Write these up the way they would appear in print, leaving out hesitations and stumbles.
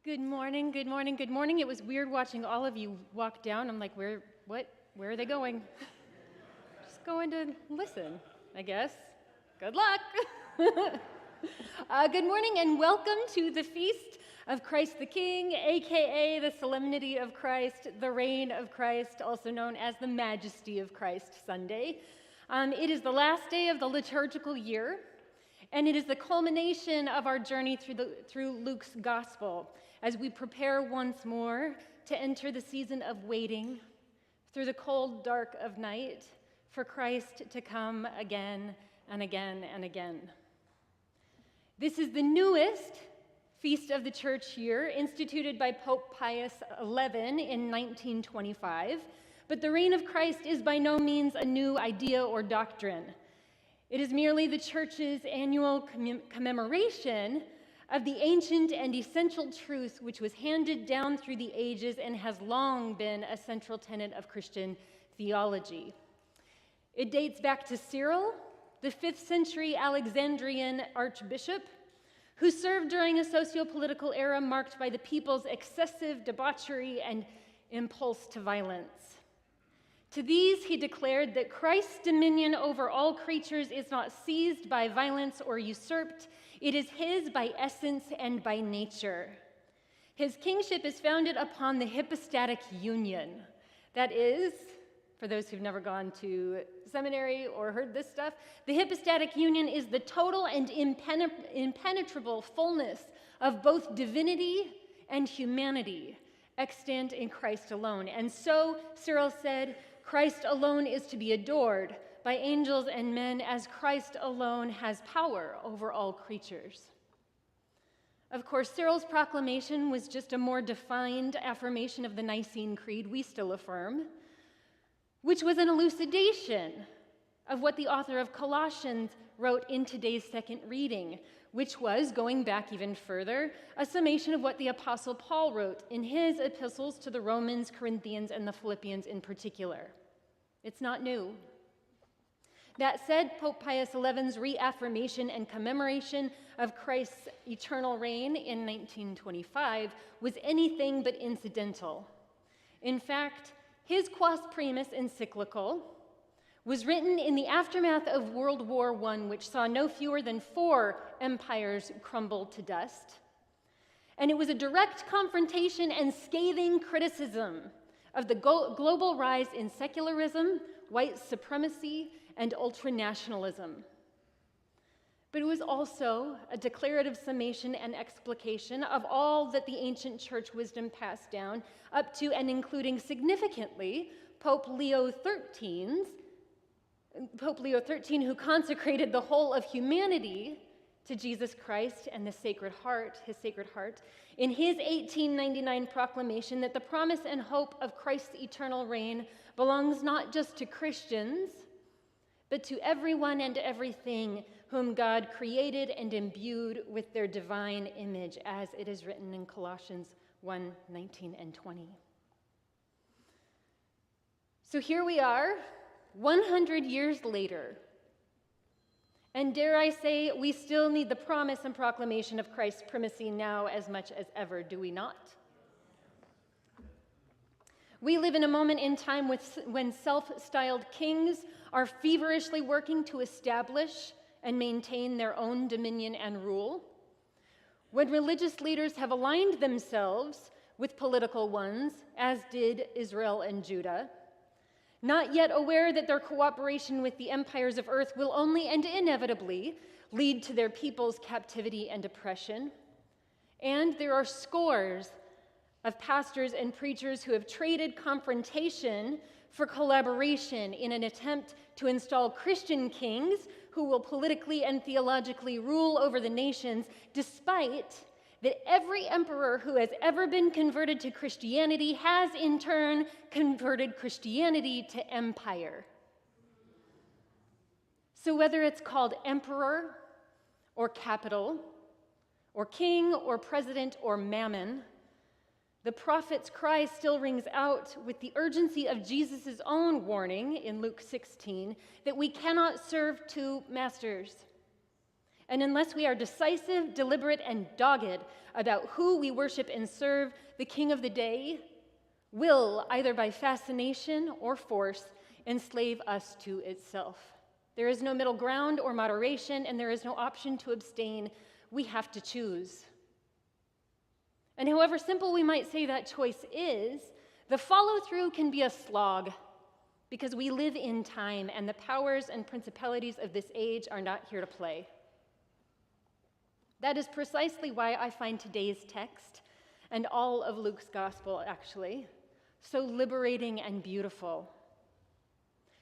Good morning, good morning, good morning. It was weird watching all of you walk down. I'm like, where are they going? Just going to listen, I guess. Good luck. Good morning and welcome to the Feast of Christ the King, aka the Solemnity of Christ, the Reign of Christ, also known as the Majesty of Christ Sunday. It is the last day of the liturgical year, and it is the culmination of our journey through Luke's Gospel as we prepare once more to enter the season of waiting through the cold dark of night for Christ to come again and again and again. This is the newest feast of the church year, instituted by Pope Pius XI in 1925, but the reign of Christ is by no means a new idea or doctrine. It is merely the church's annual commemoration of the ancient and essential truth which was handed down through the ages and has long been a central tenet of Christian theology. It dates back to Cyril, the 5th century Alexandrian archbishop, who served during a socio-political era marked by the people's excessive debauchery and impulse to violence. To these, he declared that Christ's dominion over all creatures is not seized by violence or usurped. It is his by essence and by nature. His kingship is founded upon the hypostatic union. That is, for those who've never gone to seminary or heard this stuff, the hypostatic union is the total and impenetrable fullness of both divinity and humanity extant in Christ alone. And so, Cyril said, Christ alone is to be adored by angels and men, as Christ alone has power over all creatures. Of course, Cyril's proclamation was just a more defined affirmation of the Nicene Creed we still affirm, which was an elucidation of what the author of Colossians wrote in today's second reading, which was, going back even further, a summation of what the Apostle Paul wrote in his epistles to the Romans, Corinthians, and the Philippians in particular. It's not new. That said, Pope Pius XI's reaffirmation and commemoration of Christ's eternal reign in 1925 was anything but incidental. In fact, his Quas Primas encyclical was written in the aftermath of World War I, which saw no fewer than 4 empires crumble to dust. And it was a direct confrontation and scathing criticism of the global rise in secularism, white supremacy, and ultranationalism. But it was also a declarative summation and explication of all that the ancient church wisdom passed down, up to and including significantly Pope Leo XIII, who consecrated the whole of humanity to Jesus Christ and the Sacred Heart, his Sacred Heart, in his 1899 proclamation that the promise and hope of Christ's eternal reign belongs not just to Christians, but to everyone and everything whom God created and imbued with their divine image, as it is written in Colossians 1:19 and 20. So here we are, 100 years later, and dare I say, we still need the promise and proclamation of Christ's primacy now as much as ever, do we not? We live in a moment in time when self-styled kings are feverishly working to establish and maintain their own dominion and rule, when religious leaders have aligned themselves with political ones, as did Israel and Judah, not yet aware that their cooperation with the empires of earth will only and inevitably lead to their people's captivity and oppression. And there are scores of pastors and preachers who have traded confrontation for collaboration in an attempt to install Christian kings who will politically and theologically rule over the nations, despite that every emperor who has ever been converted to Christianity has in turn converted Christianity to empire. So whether it's called emperor or capital or king or president or mammon, the prophet's cry still rings out with the urgency of Jesus' own warning in Luke 16 that we cannot serve 2 masters. And unless we are decisive, deliberate, and dogged about who we worship and serve, the king of the day will, either by fascination or force, enslave us to itself. There is no middle ground or moderation, and there is no option to abstain. We have to choose. And however simple we might say that choice is, the follow-through can be a slog, because we live in time, and the powers and principalities of this age are not here to play. That is precisely why I find today's text, and all of Luke's gospel actually, so liberating and beautiful.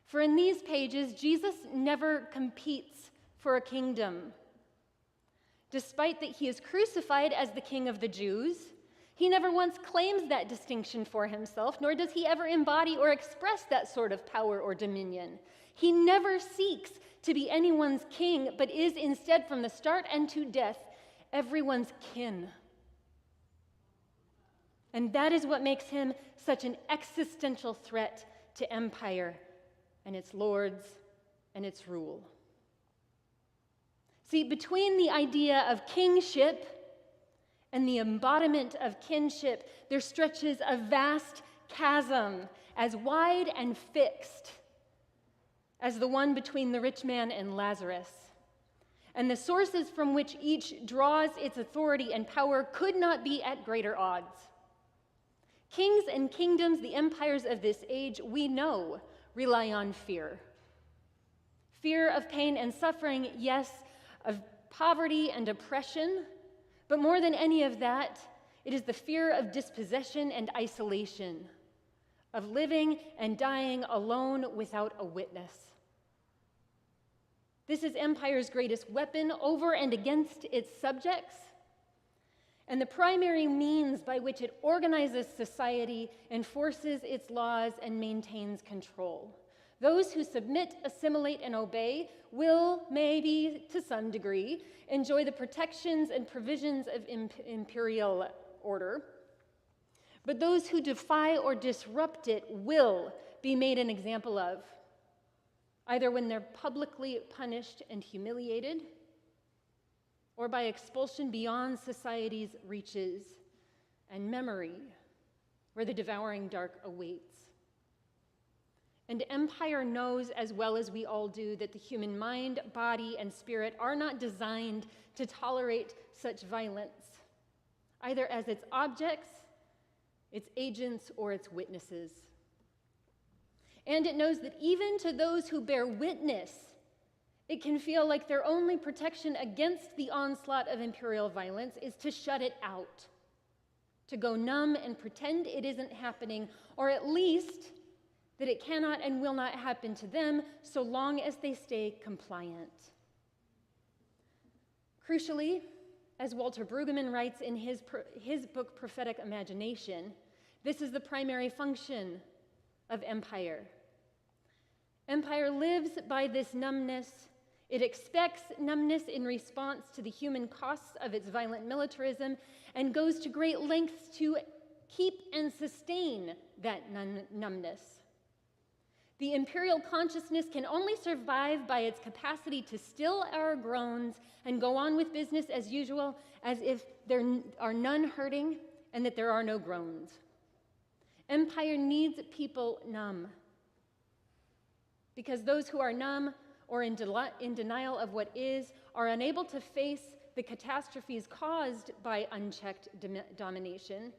For in these pages, Jesus never competes for a kingdom. Despite that he is crucified as the King of the Jews, he never once claims that distinction for himself, nor does he ever embody or express that sort of power or dominion. He never seeks to be anyone's king, but is instead, from the start and to death, everyone's kin. And that is what makes him such an existential threat to empire and its lords and its rule. See, between the idea of kingship and the embodiment of kinship, there stretches a vast chasm as wide and fixed as the one between the rich man and Lazarus. And the sources from which each draws its authority and power could not be at greater odds. Kings and kingdoms, the empires of this age, we know, rely on fear. Fear of pain and suffering, yes, of poverty and oppression, but more than any of that, it is the fear of dispossession and isolation, of living and dying alone without a witness. This is empire's greatest weapon over and against its subjects, and the primary means by which it organizes society, enforces its laws, and maintains control. Those who submit, assimilate, and obey will, maybe to some degree, enjoy the protections and provisions of imperial order. But those who defy or disrupt it will be made an example of, either when they're publicly punished and humiliated, or by expulsion beyond society's reaches and memory, where the devouring dark awaits. And empire knows, as well as we all do, that the human mind, body, and spirit are not designed to tolerate such violence, either as its objects, its agents, or its witnesses. And it knows that even to those who bear witness, it can feel like their only protection against the onslaught of imperial violence is to shut it out, to go numb and pretend it isn't happening, or at least that it cannot and will not happen to them so long as they stay compliant. Crucially, as Walter Brueggemann writes in his book Prophetic Imagination, this is the primary function of empire. Empire lives by this numbness. It expects numbness in response to the human costs of its violent militarism and goes to great lengths to keep and sustain that numbness. The imperial consciousness can only survive by its capacity to still our groans and go on with business as usual, as if there are none hurting and that there are no groans. Empire needs people numb, because those who are numb or in denial of what is are unable to face the catastrophes caused by unchecked domination,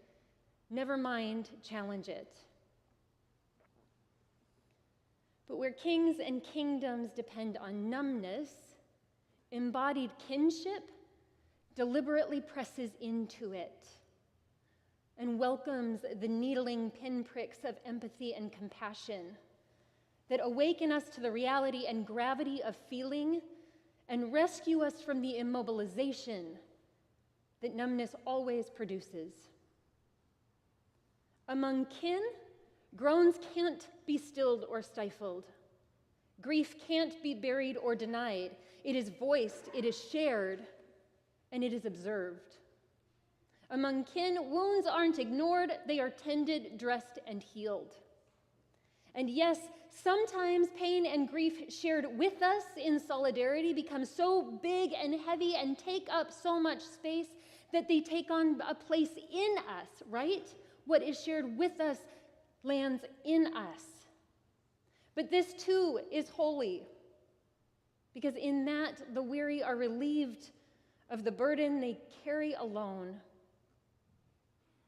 never mind challenge it. But where kings and kingdoms depend on numbness, embodied kinship deliberately presses into it and welcomes the needling pinpricks of empathy and compassion that awaken us to the reality and gravity of feeling and rescue us from the immobilization that numbness always produces. Among kin, groans can't be stilled or stifled. Grief can't be buried or denied. It is voiced, it is shared, and it is observed. Among kin, wounds aren't ignored, they are tended, dressed, and healed. And yes, sometimes pain and grief shared with us in solidarity become so big and heavy and take up so much space that they take on a place in us, right? What is shared with us lands in us. But this too is holy, because in that the weary are relieved of the burden they carry alone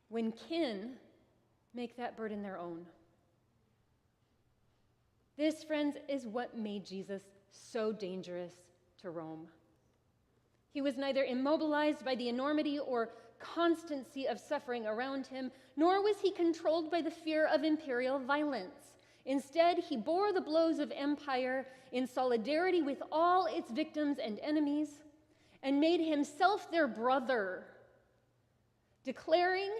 when kin make that burden their own. This, friends, is what made Jesus so dangerous to Rome. He was neither immobilized by the enormity or constancy of suffering around him, nor was he controlled by the fear of imperial violence. Instead, he bore the blows of empire in solidarity with all its victims and enemies, and made himself their brother, declaring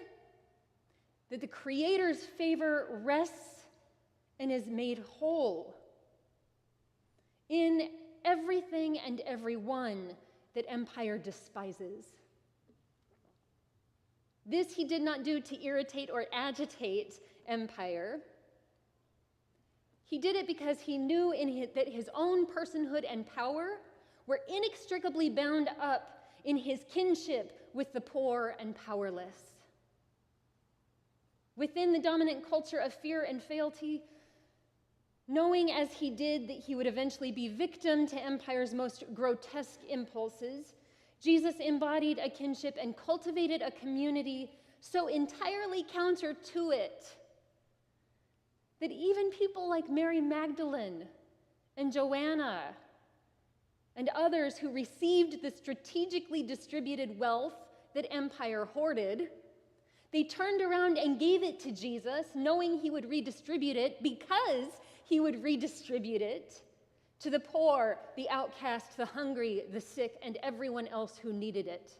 that the Creator's favor rests and is made whole in everything and everyone that empire despises. This he did not do to irritate or agitate empire. He did it because he knew that his own personhood and power were inextricably bound up in his kinship with the poor and powerless. Within the dominant culture of fear and fealty, knowing as he did that he would eventually be victim to empire's most grotesque impulses, Jesus embodied a kinship and cultivated a community so entirely counter to it that even people like Mary Magdalene and Joanna and others who received the strategically distributed wealth that empire hoarded, they turned around and gave it to Jesus, knowing he would redistribute it, because he would redistribute it to the poor, the outcast, the hungry, the sick, and everyone else who needed it.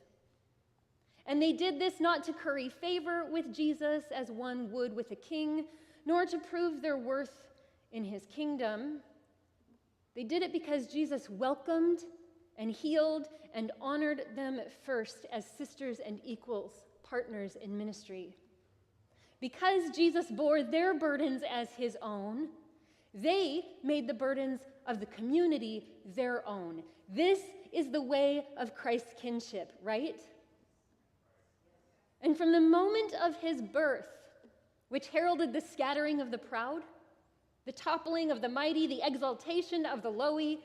And they did this not to curry favor with Jesus as one would with a king, nor to prove their worth in his kingdom. They did it because Jesus welcomed and healed and honored them first as sisters and equals, partners in ministry. Because Jesus bore their burdens as his own, they made the burdens of the community their own. This is the way of Christ's kinship, right? And from the moment of his birth, which heralded the scattering of the proud, the toppling of the mighty, the exaltation of the lowly,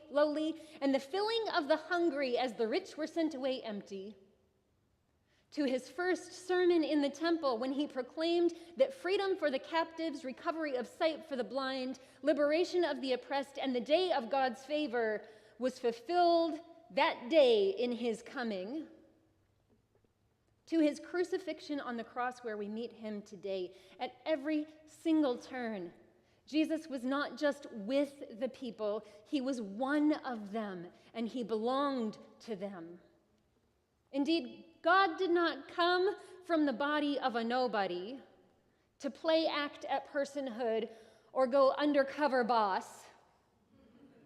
and the filling of the hungry as the rich were sent away empty, to his first sermon in the temple when he proclaimed that freedom for the captives, recovery of sight for the blind, liberation of the oppressed, and the day of God's favor was fulfilled that day in his coming, to his crucifixion on the cross where we meet him today. At every single turn, Jesus was not just with the people, he was one of them, and he belonged to them. Indeed, God did not come from the body of a nobody to play act at personhood or go undercover boss,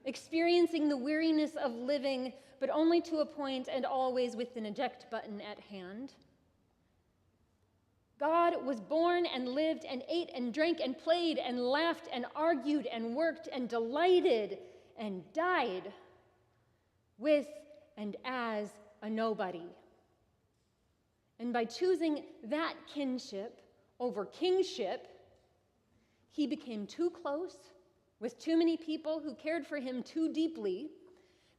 experiencing the weariness of living, but only to a point and always with an eject button at hand. God was born and lived and ate and drank and played and laughed and argued and worked and delighted and died with and as a nobody. And by choosing that kinship over kingship, he became too close with too many people who cared for him too deeply,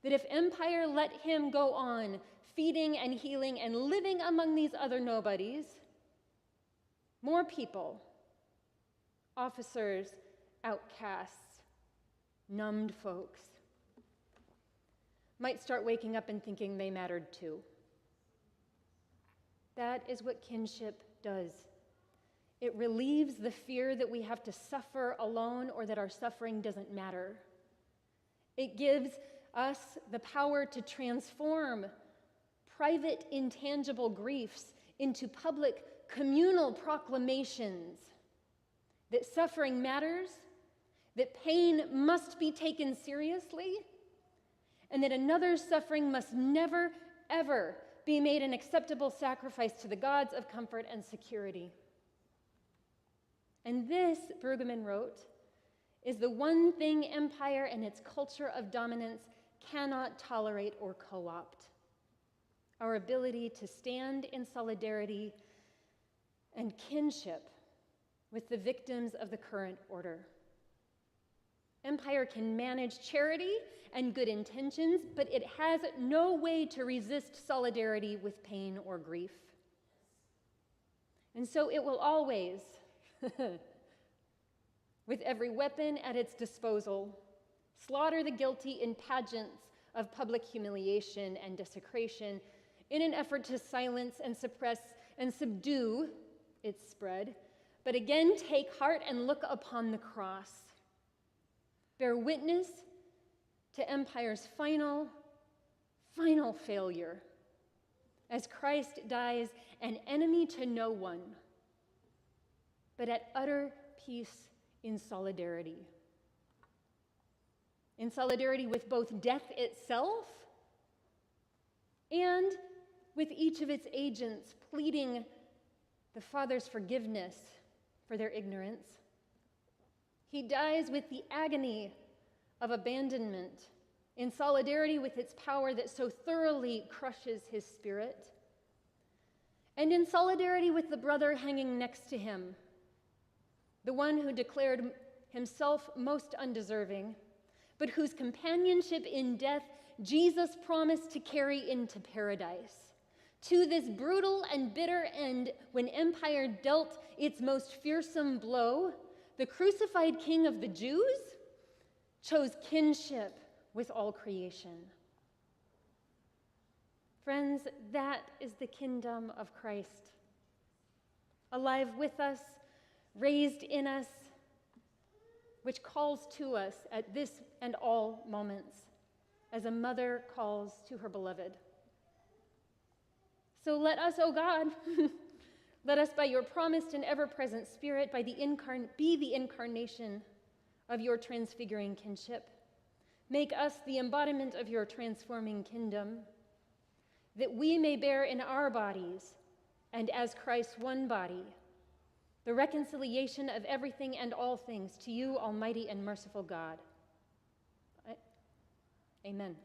that if empire let him go on feeding and healing and living among these other nobodies, more people, officers, outcasts, numbed folks, might start waking up and thinking they mattered too. That is what kinship does. It relieves the fear that we have to suffer alone or that our suffering doesn't matter. It gives us the power to transform private, intangible griefs into public, communal proclamations that suffering matters, that pain must be taken seriously, and that another's suffering must never, ever be made an acceptable sacrifice to the gods of comfort and security. And this, Brueggemann wrote, is the one thing empire and its culture of dominance cannot tolerate or co-opt: our ability to stand in solidarity and kinship with the victims of the current order. Empire can manage charity and good intentions, but it has no way to resist solidarity with pain or grief. And so it will always, with every weapon at its disposal, slaughter the guilty in pageants of public humiliation and desecration in an effort to silence and suppress and subdue its spread, but again take heart and look upon the cross. Bear witness to empire's final failure as Christ dies an enemy to no one, but at utter peace in solidarity. In solidarity with both death itself and with each of its agents pleading the Father's forgiveness for their ignorance. He dies with the agony of abandonment, in solidarity with its power that so thoroughly crushes his spirit, and in solidarity with the brother hanging next to him, the one who declared himself most undeserving, but whose companionship in death Jesus promised to carry into paradise. To this brutal and bitter end, when empire dealt its most fearsome blow, the crucified King of the Jews chose kinship with all creation. Friends, that is the kingdom of Christ, alive with us, raised in us, which calls to us at this and all moments, as a mother calls to her beloved. So let us, O God, let us by your promised and ever-present Spirit be the incarnation of your transfiguring kinship. Make us the embodiment of your transforming kingdom, that we may bear in our bodies, and as Christ's one body, the reconciliation of everything and all things to you, almighty and merciful God. Amen.